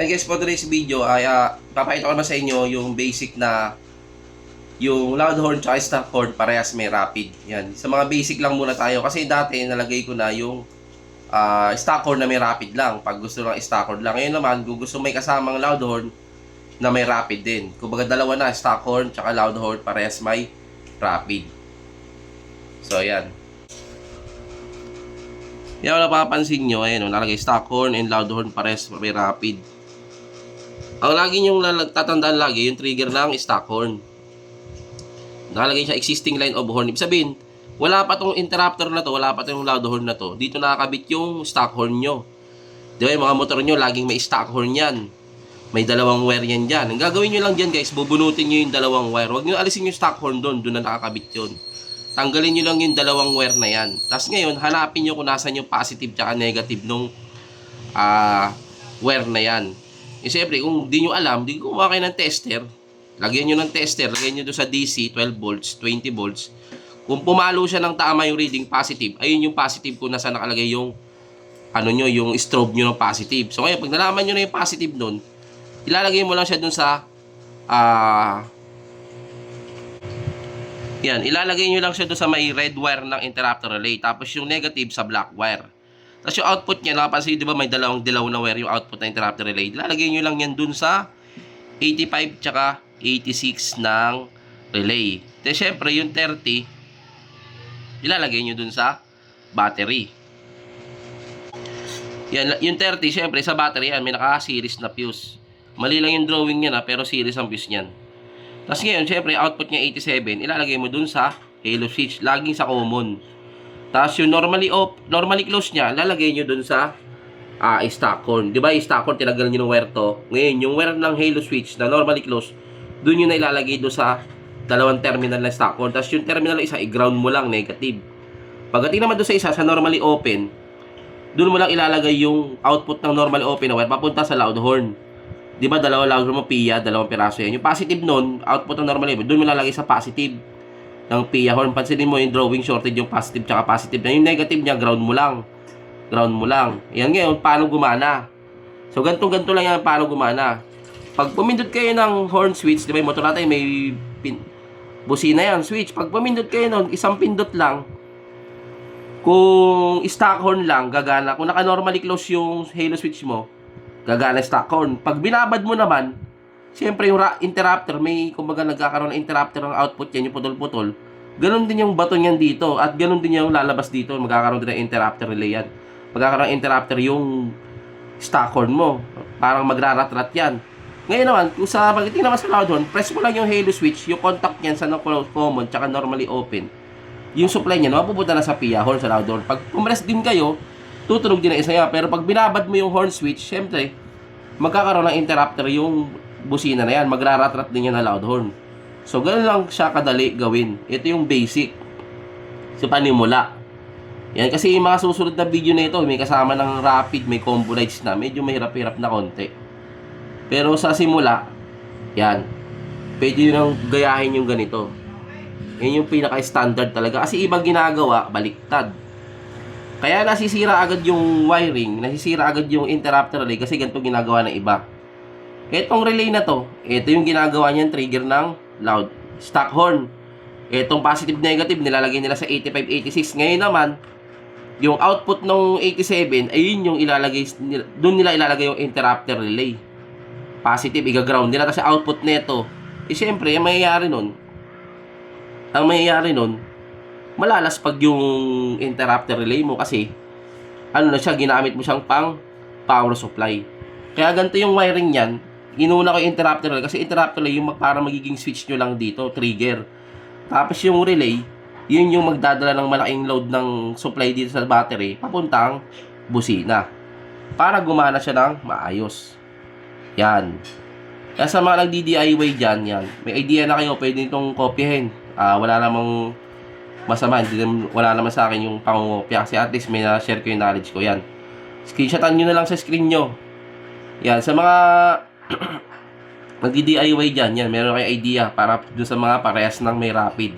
And guys, for today's video ay papakita ko naman sa inyo yung basic na yung loud horn tsaka stock horn parehas may rapid. Yan. Sa mga basic lang muna tayo kasi dati nalagay ko na yung stock horn na may rapid lang. Pag gusto lang stock horn lang. Ngayon naman, kung gusto may kasamang loud horn na may rapid din. Kumbaga dalawa na, stock horn tsaka loud horn parehas may rapid. So, ayan. Yan kung napapansin nyo, ayan, nalagay stock horn and loud horn parehas may rapid. Ang lagi nyong tatandaan lagi, yung trigger ng stock horn. Nakalagay siya existing line of horn. Ibig sabihin, wala pa tong interrupter na to, wala pa tong loud horn na to. Dito nakakabit yung stock horn nyo. Di ba yung mga motor nyo, laging may stock horn yan. May dalawang wire yan dyan. Ang gagawin nyo lang dyan guys, bubunutin nyo yung dalawang wire. Huwag nyo alisin yung stock horn doon, doon na nakakabit yun. Tanggalin nyo lang yung dalawang wire na yan. Tapos ngayon, hanapin nyo kung nasan yung positive tsaka negative nung wire na yan. Eh siyempre, kung di nyo alam, di gumawa kayo ng tester. Lagyan nyo ng tester, lagyan nyo doon sa DC, 12 volts, 20 volts. Kung pumalo siya ng tama yung reading positive, ayun yung positive kung nasa nakalagay yung yung strobe nyo ng positive. So ngayon, pag nalaman nyo na yung positive nun, ilalagay mo lang siya doon sa ilalagay nyo lang siya doon sa may red wire ng interrupter relay. Tapos yung negative sa black wire. Tapos yung output niya, nakapansin di ba may dalawang dilaw na wire yung output ng interrupter relay. Ilalagay nyo lang yan dun sa 85 tsaka 86 ng relay. Then syempre yung 30, ilalagay nyo dun sa battery. Yan, yung 30 syempre sa battery yan, may naka-series na fuse. Mali lang yung drawing niya pero series ang fuse niyan. Tapos ngayon, syempre output niya 87, ilalagay mo dun sa halo switch, laging sa common. Tapos yung normally close niya, lalagay nyo dun sa stock horn. Di ba yung stock horn, tinanggal nyo ng wire to. Ngayon, yung wire ng halo switch na normally close, dun nyo na ilalagay dun sa dalawang terminal na stock horn. Tapos yung terminal na isa, i-ground mo lang, negative. Pagdating naman dun sa isa, sa normally open, dun mo lang ilalagay yung output ng normally open na wire, papunta sa loud horn. Di ba, dalawang loud horn mo, PIA, dalawang piraso yan. Yung positive nun, output ng normally open, dun mo lalagay sa positive ng PIA horn. Pansinin mo yung drawing shorted yung positive tsaka positive na. Yung negative niya, ground mo lang. Ground mo lang. Yan ngayon, paano gumana? So, ganito lang yan, paano gumana. Pag pumindot kayo ng horn switch, di ba yung motor natin may busina yan, switch. Pag pumindot kayo nun, isang pindot lang. Kung stock horn lang, gagana. Kung naka-normally close yung halo switch mo, gagana stock horn. Pag binabad mo naman, siyempre yung interrupter, may kumbaga nagkakaroon ng interrupter ng output yan, yung putol-putol. Ganon din yung baton yan dito. At ganon din yung lalabas dito. Magkakaroon din ng interrupter relay yan. Magkakaroon ng interrupter yung stock horn mo. Parang magrarat-rat yan. Ngayon naman, kung sa pagdating naman sa loud horn, press mo lang yung halo switch, yung contact yan sa common, tsaka normally open. Yung supply niya, mapupunta na sa PIA horn, sa loud horn. Pag pumares din kayo, tutunog din na isa yan. Pero pag binabad mo yung horn switch, syempre, magkakaroon ng interrupter yung busina na yan. Magrarat-rat din yan na loud horn. So, ganun lang siya kadali gawin. Ito yung basic. So, panimula. Yan, kasi yung mga susunod na video na ito, may kasama ng rapid, may combo lights na. Medyo mahirap-hirap na konti. Pero sa simula, yan. Pwede nyo nang gayahin yung ganito. Yan yung pinaka-standard talaga. Kasi ibang ginagawa, baliktad. Kaya nasisira agad yung wiring, nasisira agad yung interrupter relay kasi ganito ginagawa ng iba. Etong relay na to, ito yung ginagawa niyan trigger ng loud stock horn. Etong positive negative nilalagay nila sa 85 86. Ngayon naman, yung output ng 87, ayun yung ilalagay doon nila ilalagay yung interrupter relay. Positive i-ground nila kasi output nito. Eh syempre, ang mangyayari nun, malalas pag yung interrupter relay mo kasi ginamit mo siyang pang power supply. Kaya ganito yung wiring niyan. Inuna ko yung interrupter relay kasi interrupter relay yung para magiging switch nyo lang dito, trigger. Tapos yung relay, yun yung magdadala ng malaking load ng supply dito sa battery papuntang busina para gumana siya ng maayos. Yan. Kaya sa mga nagdi-DIY dyan, yan. May idea na kayo, pwede itong kopyahin. Wala namang masama, wala naman sa akin yung pangungopya kasi at least may na-share ko yung knowledge ko. Yan. Screenshotan nyo na lang sa screen nyo. Yan. Sa mga nagdi-DIY dyan, yan. Meron kayong idea para dun sa mga parehas ng may rapid.